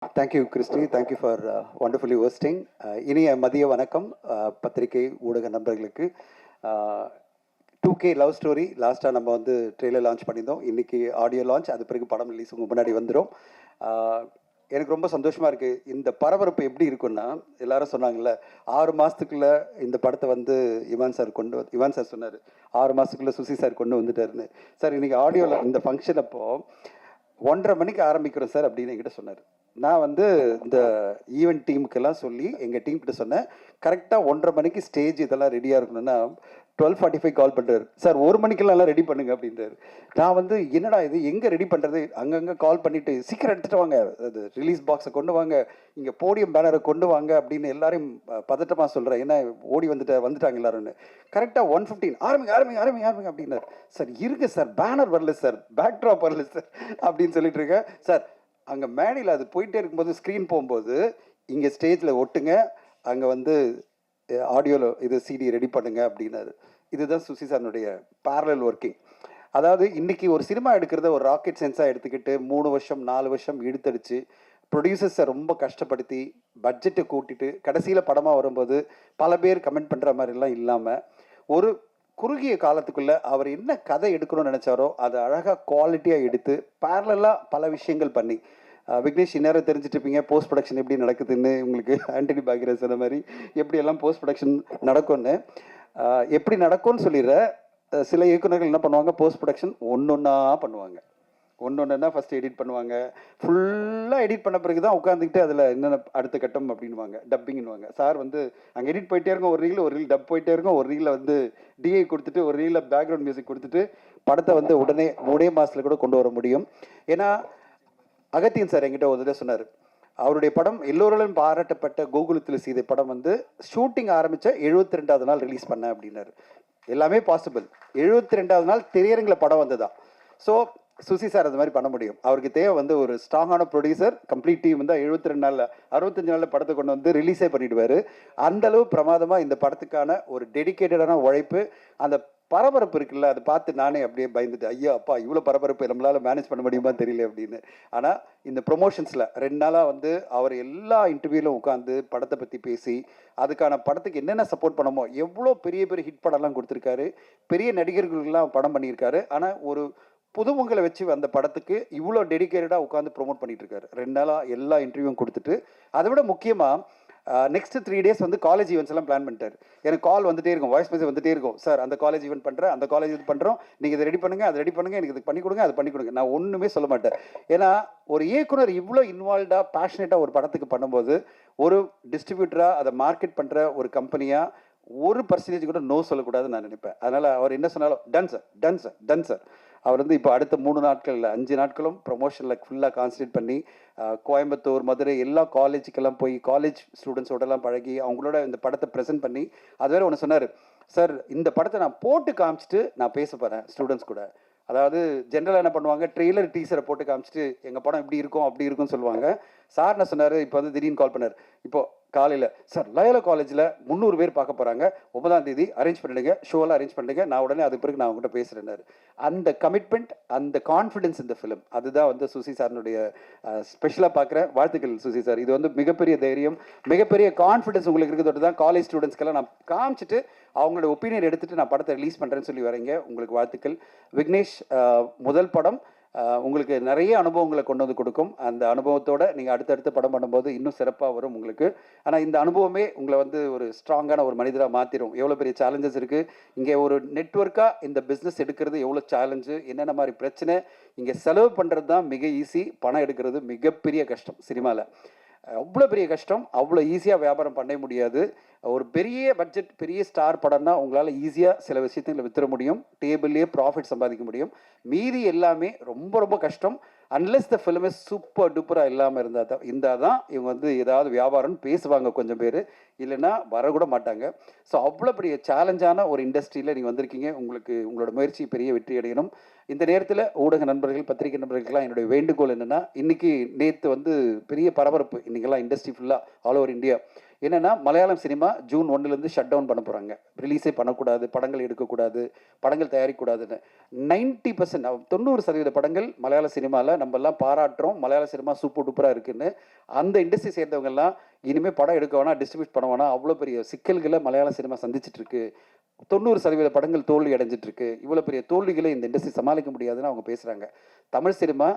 Thank you, Christy. Thank you for wonderfully hosting. இனிய மதிய வணக்கம் பத்திரிகை ஊடக நண்பர்களுக்கு. 2K லவ் ஸ்டோரி லாஸ்ட்டாக நம்ம வந்து ட்ரெய்லர் லான்ச் பண்ணியிருந்தோம். இன்றைக்கி ஆடியோ லான்ச், அது பிறகு படம் ரிலீஸ் உங்கள் முன்னாடி வந்துடும். எனக்கு ரொம்ப சந்தோஷமாக இருக்குது. இந்த பரபரப்பு எப்படி இருக்குன்னா, எல்லாரும் சொன்னாங்கல்ல 6 மாதத்துக்குள்ளே இந்த படத்தை வந்து இவான் சார் சொன்னார் 6 மாதத்துக்குள்ளே சுசி சார் கொண்டு வந்துட்டாருன்னு. சார் இன்றைக்கி ஆடியோவில் இந்த ஃபங்க்ஷன் அப்போது 1:30 மணிக்கு ஆரம்பிக்கிறோம் சார் அப்படின்னு என்கிட்ட சொன்னார். நான் வந்து இந்த ஈவெண்ட் டீமுக்கெல்லாம் சொல்லி எங்கள் டீம்கிட்ட சொன்னேன், கரெக்டாக 1:30 மணிக்கு ஸ்டேஜ் இதெல்லாம் ரெடியாக இருக்கணும்னா 12:45 கால் பண்ணுறாரு. சார் 1 மணிக்கெல்லாம் ரெடி பண்ணுங்க அப்படின்றாரு. நான் வந்து என்னடா இது, எங்கே ரெடி பண்ணுறது, அங்கங்கே கால் பண்ணிவிட்டு சீக்கிரம் எடுத்துகிட்டு வாங்க, அது ரிலீஸ் பாக்ஸை கொண்டு வாங்க, இங்கே போடியம் பேனரை கொண்டு வாங்க அப்படின்னு எல்லாரையும் பதட்டமாக சொல்கிறேன். ஏன்னா ஓடி வந்துட்டாங்க எல்லாரும்னு. கரெக்டாக 1:15 ஆரம்பிங்க அப்படின்னாரு. சார் இருங்க சார், பேனர் வரல சார், பேக் ட்ராப் வரல சார் அப்படின்னு சொல்லிட்டு இருக்கேன். சார் அங்கே மேடையில் அது போயிட்டே இருக்கும்போது ஸ்க்ரீன் போகும்போது இங்கே ஸ்டேஜில் ஒட்டுங்க, அங்கே வந்து ஆடியோவில் இது சிடி ரெடி பண்ணுங்க அப்படின்னாரு. இதுதான் சுசி சார்னுடைய பேரலல் ஒர்க்கிங். அதாவது இன்றைக்கி ஒரு சினிமா எடுக்கிறத ஒரு ராக்கெட் சென்ஸாக எடுத்துக்கிட்டு 3 வருஷம் 4 வருஷம் இழுத்தடிச்சு ப்ரொடியூசர்ஸை ரொம்ப கஷ்டப்படுத்தி பட்ஜெட்டை கூட்டிட்டு கடைசியில் படமாக வரும்போது பல பேர் கமெண்ட் பண்ணுற மாதிரிலாம் இல்லாமல் ஒரு குறுகிய காலத்துக்குள்ளே அவர் என்ன கதை எடுக்கணும்னு நினச்சாரோ அதை அழகாக குவாலிட்டியாக எடுத்து பேரலாக பல விஷயங்கள் பண்ணி, விக்னேஷ் இந்நேரம் தெரிஞ்சுட்டு இருப்பீங்க போஸ்ட் ப்ரொடக்ஷன் எப்படி நடக்குதுன்னு. உங்களுக்கு ஆண்டனி பாக்யராஜ் சொன்ன மாதிரி எப்படியெல்லாம் போஸ்ட் ப்ரொடக்ஷன் நடக்கும்னு, எப்படி நடக்கும்னு சொல்லிடுற. சில இயக்குநர்கள் என்ன பண்ணுவாங்க, போஸ்ட் ப்ரொடக்ஷன் ஒன்றா பண்ணுவாங்க. ஒன்று ஃபஸ்ட்டு எடிட் பண்ணுவாங்க, ஃபுல்லாக எடிட் பண்ண பிறகு தான் உட்காந்துக்கிட்டு அதில் என்னென்ன அடுத்த கட்டம் அப்படின்வாங்க, டப்பிங்னுவாங்க. சார் வந்து அங்கே எடிட் போயிட்டே இருக்கும், ஒரு ரீல் டப் போயிட்டே இருக்கும், ஒரு ரீலில் வந்து டிஐ கொடுத்துட்டு ஒரு ரீலில் பேக்ரவுண்ட் மியூசிக் கொடுத்துட்டு படத்தை வந்து ஒரே மாதத்தில் கூட கொண்டு வர முடியும். ஏன்னா அகத்தியன் சார் என்கிட்ட ஒரு தடவை சொன்னார், அவருடைய படம் எல்லோராலும் பாராட்டப்பட்ட கோகுலத்தில் சீதை படம் வந்து ஷூட்டிங் ஆரம்பித்த 72வது நாள் ரிலீஸ் பண்ணேன் அப்படின்னாரு. எல்லாமே பாசிபிள். 72வது நாள் திரையரங்கில் படம் வந்ததா. ஸோ சுசி சார் அந்த மாதிரி பண்ண முடியும். அவருக்கு தேவை வந்து ஒரு ஸ்ட்ராங்கான ப்ரொடியூசர், கம்ப்ளீட் டீம் வந்து 72 நாளில் 65 நாளில் படத்தை கொண்டு வந்து ரிலீஸே பண்ணிவிடுவார். அந்தளவு பிரமாதமாக இந்த படத்துக்கான ஒரு டெடிக்கேட்டடான உழைப்பு. அந்த பரபரப்பு இருக்குல்ல, அதை பார்த்து நானே அப்படியே பயந்துட்டு, ஐயா அப்பா இவ்வளோ பரபரப்பு நம்மளால் மேனேஜ் பண்ண முடியுமா தெரியல அப்படின்னு. ஆனால் இந்த ப்ரொமோஷன்ஸில் 2 நாளாக வந்து அவர் எல்லா இன்டர்வியூலும் உட்காந்து படத்தை பற்றி பேசி அதுக்கான படத்துக்கு என்னென்ன சப்போர்ட் பண்ணமோ, எவ்வளோ பெரிய பெரிய ஹிட் படம்லாம் கொடுத்துருக்காரு, பெரிய நடிகர்களுக்கெல்லாம் படம் பண்ணியிருக்காரு. ஆனால் ஒரு புதுமுகங்களை வச்சு அந்த படத்துக்கு இவ்வளோ டெடிக்கேட்டடாக உட்காந்து ப்ரொமோட் பண்ணிட்டு இருக்காரு. 2 நாளாக எல்லா இன்டர்வியூவும் கொடுத்துட்டு, அதை விட முக்கியமாக நெக்ஸ்ட் 3 டேஸ் வந்து காலேஜ் ஈவெண்ட்ஸ் எல்லாம் பிளான் பண்ணிட்டார். எனக்கு கால் வந்துட்டே இருக்கும், வாய்ஸ் மெசேஜ் வந்துட்டே இருக்கும், சார் அந்த காலேஜ் ஈவெண்ட் பண்ணுறேன், அந்த காலேஜ் இது பண்ணுறோம், நீங்கள் இதை ரெடி பண்ணுங்கள், அதை ரெடி பண்ணுங்கள், எனக்கு இது பண்ணி கொடுங்க, அது பண்ணி கொடுங்க. நான் ஒன்றுமே சொல்ல மாட்டேன். ஏன்னா ஒரு இயக்குனர் இவ்வளோ இன்வால்வ்டாக பேஷனேட்டாக ஒரு படத்துக்கு பண்ணும்போது, ஒரு டிஸ்ட்ரிபியூட்டராக அதை மார்க்கெட் பண்ணுற ஒரு கம்பெனியாக 1% கூட நோ சொல்லக்கூடாதுன்னு நான் நினைப்பேன். அதனால் அவர் என்ன சொன்னாலும் done sir, done sir, done sir. அவர் வந்து இப்போ அடுத்த 3 நாட்கள் இல்லை 5 நாட்களும் ப்ரொமோஷனில் ஃபுல்லாக கான்சன்ட்ரேட் பண்ணி கோயம்புத்தூர், மதுரை எல்லா காலேஜுக்கெல்லாம் போய் காலேஜ் ஸ்டூடெண்ட்ஸோடலாம் பழகி அவங்களோட இந்த படத்தை ப்ரெசென்ட் பண்ணி, அது வேறு ஒன்று சொன்னார், சார் இந்த படத்தை நான் போட்டு காமிச்சிட்டு நான் பேச போகிறேன் ஸ்டூடெண்ட்ஸ் கூட. அதாவது ஜென்ரலாக என்ன பண்ணுவாங்க, ட்ரெய்லர் டீசரை போட்டு காமிச்சிட்டு எங்கள் படம் இப்படி இருக்கும் அப்படி இருக்கும்னு சொல்லுவாங்க. சார் என்ன சொன்னார், இப்போ வந்து திடீர்னு கால் பண்ணார் இப்போது காலையில், சார் லயோலா காலேஜில் 300 பேர் பார்க்க போகிறாங்க, 9ஆம் தேதி அரேஞ்ச் பண்ணிடுங்க, ஷோலாம் அரேஞ்ச் பண்ணிடுங்க, நான் உடனே அது பிறகு நான் உங்கள்கிட்ட பேசுகிறேன்னாரு. அந்த கமிட்மெண்ட், அந்த கான்ஃபிடென்ஸ் இந்த ஃபிலிம், அதுதான் வந்து சுசி சார்னுடைய ஸ்பெஷலாக பார்க்குறேன். வாழ்த்துக்கள் சுசி சார். இது வந்து மிகப்பெரிய தைரியம், மிகப்பெரிய கான்ஃபிடென்ஸ் உங்களுக்கு இருக்கிறது தான் காலேஜ் ஸ்டூடெண்ட்ஸ்க்கெல்லாம் நான் காமிச்சிட்டு அவங்களோட ஒப்பீனியன் எடுத்துகிட்டு நான் படத்தை ரிலீஸ் பண்ணுறேன்னு சொல்லி வரீங்க. உங்களுக்கு வாழ்த்துக்கள். விக்னேஷ் முதல் படம் உங்களுக்கு நிறைய அனுபவங்களை கொண்டு வந்து கொடுக்கும். அந்த அனுபவத்தோடு நீங்கள் அடுத்தடுத்து படம் பண்ணும்போது இன்னும் சிறப்பாக வரும் உங்களுக்கு. ஆனால் இந்த அனுபவமே உங்களை வந்து ஒரு ஸ்ட்ராங்கான ஒரு மனிதராக மாற்றிடும். எவ்வளோ பெரிய சேலஞ்சஸ் இருக்குது இங்கே, ஒரு நெட்வொர்க்காக இந்த பிஸ்னஸ் எடுக்கிறது எவ்வளோ சேலஞ்சு, என்னென்ன மாதிரி பிரச்சனை, இங்கே செலவு பண்ணுறது தான் மிக ஈஸி, பணம் எடுக்கிறது மிகப்பெரிய கஷ்டம். சினிமாவில் அவ்வளோ பெரிய கஷ்டம், அவ்வளோ ஈஸியாக வியாபாரம் பண்ண முடியாது. ஒரு பெரிய பட்ஜெட் பெரிய ஸ்டார் படம்னா உங்களால் ஈஸியாக சில விஷயத்தில் வித்துற முடியும், டேபிள்லேயே ப்ராஃபிட் சம்பாதிக்க முடியும். மீதி எல்லாமே ரொம்ப ரொம்ப கஷ்டம். Unless the film is super டூப்பராக இல்லாமல் இருந்தால் தான் இவங்க வந்து ஏதாவது வியாபாரம்னு பேசுவாங்க கொஞ்சம் பேர், இல்லைன்னா வரக்கூட மாட்டாங்க. ஸோ அவ்வளோ பெரிய சேலஞ்சான ஒரு இண்டஸ்ட்ரியில் நீங்கள் வந்திருக்கீங்க. உங்களோட முயற்சி பெரிய வெற்றி அடையணும். இந்த நேரத்தில் ஊடக நண்பர்கள், பத்திரிகை நண்பர்களுக்கெல்லாம் என்னுடைய வேண்டுகோள் என்னென்னா, இன்றைக்கி நேற்று வந்து பெரிய பரபரப்பு, இன்றைக்கெல்லாம் இண்டஸ்ட்ரி ஃபுல்லாக ஆல் ஓவர் இந்தியா என்னென்னா மலையாளம் சினிமா ஜூன் 1லேருந்து ஷட் டவுன் பண்ண போகிறாங்க. ரிலீஸே பண்ணக்கூடாது, படங்கள் எடுக்கக்கூடாது, படங்கள் தயாரிக்கக்கூடாதுன்னு. 90% 90% படங்கள் மலையாள சினிமாவில் நம்மெல்லாம் பாராட்டுறோம், மலையாள சினிமா சூப்பர் டூப்பராக இருக்குன்னு. அந்த இண்டஸ்ட்ரி சேர்ந்தவங்கெல்லாம் இனிமேல் படம் எடுக்க வேணாம், டிஸ்ட்ரிபியூட் பண்ண வேணாம், அவ்வளோ பெரிய சிக்கல்களை மலையாள சினிமா சந்திச்சிட்டு இருக்கு. 90% படங்கள் தோல்வி அடைஞ்சிட்டு இருக்கு. இவ்வளோ பெரிய தோல்விகளை இந்த இண்டஸ்ட்ரி சமாளிக்க முடியாதுன்னு அவங்க பேசுகிறாங்க. தமிழ் சினிமா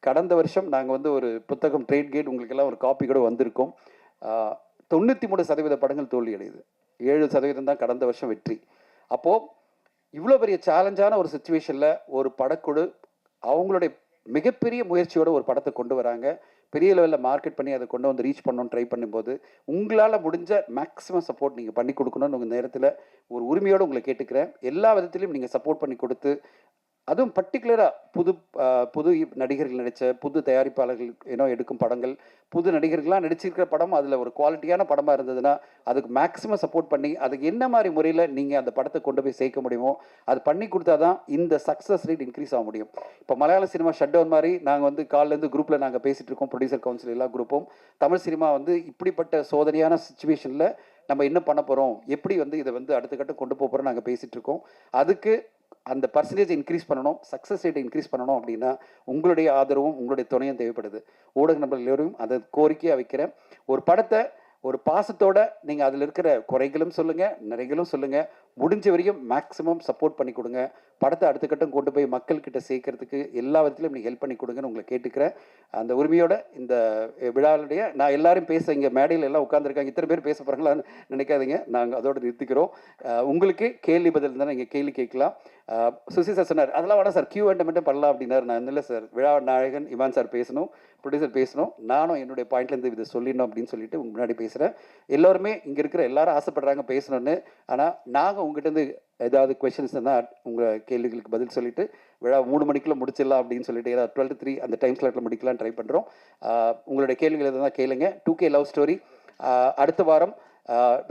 கடந்த வருஷம் நாங்கள் வந்து ஒரு புத்தகம் ட்ரேட் கேட் உங்களுக்கெல்லாம் ஒரு காப்பி கூட வந்திருக்கோம். 93% படங்கள் தோல்வி அடையுது. 7% தான் கடந்த வருஷம் வெற்றி. அப்போது இவ்வளோ பெரிய சேலஞ்சான ஒரு சுச்சுவேஷனில் ஒரு படக்குழு அவங்களுடைய மிகப்பெரிய முயற்சியோட ஒரு படத்தை கொண்டு வராங்க. பெரிய லெவலில் மார்க்கெட் பண்ணி அதை கொண்டு வந்து ரீச் பண்ணணும்னு ட்ரை பண்ணும்போது உங்களால் முடிஞ்ச மேக்ஸிமம் சப்போர்ட் நீங்கள் பண்ணி கொடுக்கணும்னு உங்கள் நேரத்தில் ஒரு உரிமையோடு உங்களை கேட்டுக்கிறேன். எல்லா விதத்துலையும் நீங்கள் சப்போர்ட் பண்ணி கொடுத்து, அதுவும் பர்டிகுலராக புது நடிகர்கள் நடித்த புது தயாரிப்பாளர்கள் எடுக்கும் படங்கள், புது நடிகர்கள்லாம் நடிச்சிருக்கிற படம் அதில் ஒரு குவாலிட்டியான படமாக இருந்ததுன்னா அதுக்கு மேக்ஸிமம் சப்போர்ட் பண்ணி அதுக்கு என்ன மாதிரி முறையில் நீங்கள் அந்த படத்தை கொண்டு போய் சேர்க்க முடியுமோ அது பண்ணி கொடுத்தா தான் இந்த சக்ஸஸ் ரேட் இன்க்ரீஸ் ஆக முடியும். இப்போ மலையாள சினிமா ஷட் டவுன் மாதிரி நாங்கள் வந்து காலிலேருந்து குரூப்பில் நாங்கள் பேசிகிட்டு இருக்கோம், ப்ரொடியூசர் கவுன்சில் எல்லா குரூப்பும். தமிழ் சினிமா வந்து இப்படிப்பட்ட சோதனையான சுச்சுவேஷனில் நம்ம என்ன பண்ண போகிறோம், எப்படி வந்து இதை வந்து அடுத்த கட்டம் கொண்டு போகிறோம் நாங்கள் பேசிகிட்டு இருக்கோம். அதுக்கு அந்த பர்சன்டேஜ் இன்க்ரீஸ் பண்ணணும், சக்ஸஸ் ரேட்டை இன்க்ரீஸ் பண்ணணும் அப்படின்னா உங்களுடைய ஆதரவும் உங்களுடைய துணையும் தேவைப்படுது. ஊடக நண்பர்கள் எல்லோரும் அதை கோரிக்கையாக வைக்கிறேன். ஒரு படத்தை ஒரு பாசத்தோட நீங்கள் அதில் இருக்கிற குறைகளும் சொல்லுங்கள், நிறைகளும் சொல்லுங்கள், முடிஞ்ச வரைக்கும் மேக்ஸிமம் சப்போர்ட் பண்ணி கொடுங்க. படத்தை அடுத்த கட்டம் கொண்டு போய் மக்கள்கிட்ட சேர்க்கறதுக்கு எல்லா விதத்துலையும் நீங்கள் ஹெல்ப் பண்ணி கொடுங்கன்னு உங்களை கேட்டுக்கிறேன். அந்த உரிமையோட இந்த விழாவுடைய நான் எல்லாரும் இங்கே மேடையில் எல்லாம் உட்காந்துருக்காங்க, இத்தனை பேர் பேச போகிறாங்களான்னு நினைக்காதீங்க, நாங்கள் அதோடு நிறுத்திக்கிறோம். உங்களுக்கு கேள்வி பதில் இருந்தால் நீங்கள் கேள்வி கேட்கலாம். சுசி சார் சொன்னார் அதெல்லாம் வேணா சார் Q&A மட்டும் பண்ணலாம் அப்படின்னாரு. நான் இல்லை சார், விழா நாயகன் இமான் சார் பேசணும், ப்ரொடியூசர் பேசணும், நானும் என்னுடைய பாயிண்ட்லேருந்து இதை சொல்லிடணும் அப்படின்னு சொல்லிட்டு உங்க முன்னாடி பேசுகிறேன். எல்லோருமே இங்கே இருக்கிற எல்லாரும் ஆசைப்படுறாங்க பேசணும்னு. ஆனால் நாங்கள் உங்ககிட்டருந்து ஏதாவது கொஷின்ஸ் தான் உங்கள் கேள்விகளுக்கு பதில் சொல்லிவிட்டு விழா 3 மணிக்குள்ளே முடிச்சிடலாம் அப்படின்னு சொல்லிட்டு ஏதாவது 12 to 3 அந்த டைம் ஸ்லாட்டில் முடிக்கலான்னு ட்ரை பண்ணுறோம். உங்களுடைய கேள்விகள் எதாவது கேளுங்க. 2K லவ் ஸ்டோரி அடுத்த வாரம்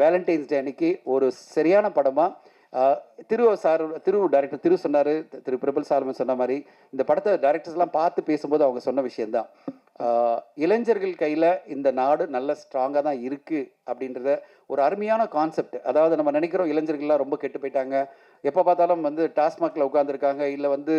வேலண்டைன்ஸ் டே அன்னைக்கு ஒரு சரியான படமாக திரு டைரக்டர் திரு சொன்னார், திரு பிரபல் சாலமன் சொன்ன மாதிரி இந்த படத்தை டைரக்டர்ஸ்லாம் பார்த்து பேசும்போது அவங்க சொன்ன விஷயந்தான், இளைஞர்கள் கையில் இந்த நாடு நல்ல ஸ்ட்ராங்காக தான் இருக்குது அப்படின்றத ஒரு அருமையான கான்செப்ட். அதாவது நம்ம நினைக்கிறோம் இளைஞர்கள்லாம் ரொம்ப கெட்டு போயிட்டாங்க, எப்போ பார்த்தாலும் வந்து டாஸ்மாகில் உட்காந்துருக்காங்க, இல்லை வந்து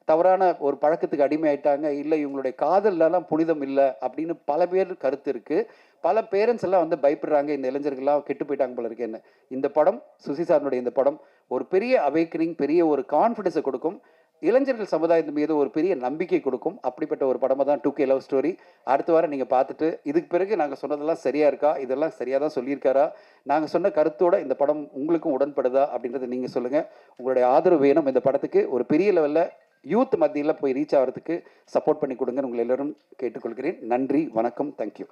தவறான ஒரு பழக்கத்துக்கு அடிமை ஆயிட்டாங்க, இல்லை இவங்களுடைய காதல்லாம் புனிதம் இல்லை அப்படின்னு பல பேர் கருத்து இருக்குது. பல பேரண்ட்ஸ் எல்லாம் வந்து பயப்படுறாங்க, இந்த இளைஞர்கள்லாம் கெட்டு போயிட்டாங்க போல இருக்கேன்னு. இந்த படம் சுசி சாரனுடைய இந்த படம் ஒரு பெரிய அவேக்கனிங், பெரிய ஒரு கான்ஃபிடன்ஸை கொடுக்கும், இளைஞர்கள் சமுதாயத்தின் மீது ஒரு பெரிய நம்பிக்கை கொடுக்கும். அப்படிப்பட்ட ஒரு படமாக தான் 2K லவ் ஸ்டோரி. அடுத்த வாரம் நீங்கள் பார்த்துட்டு இதுக்கு பிறகு நாங்கள் சொன்னதெல்லாம் சரியாக இருக்கா, இதெல்லாம் சரியாக தான் சொல்லியிருக்காரா, நாங்கள் சொன்ன கருத்தோட இந்த படம் உங்களுக்கும் உடன்படுதா அப்படின்றத நீங்கள் சொல்லுங்கள். உங்களுடைய ஆதரவு வேணும். இந்த படத்துக்கு ஒரு பெரிய லெவலில் யூத் மத்தியில் போய் ரீச் ஆகிறதுக்கு சப்போர்ட் பண்ணி கொடுங்கன்னு உங்களை எல்லோரும் கேட்டுக்கொள்கிறேன். நன்றி, வணக்கம், தேங்க்யூ.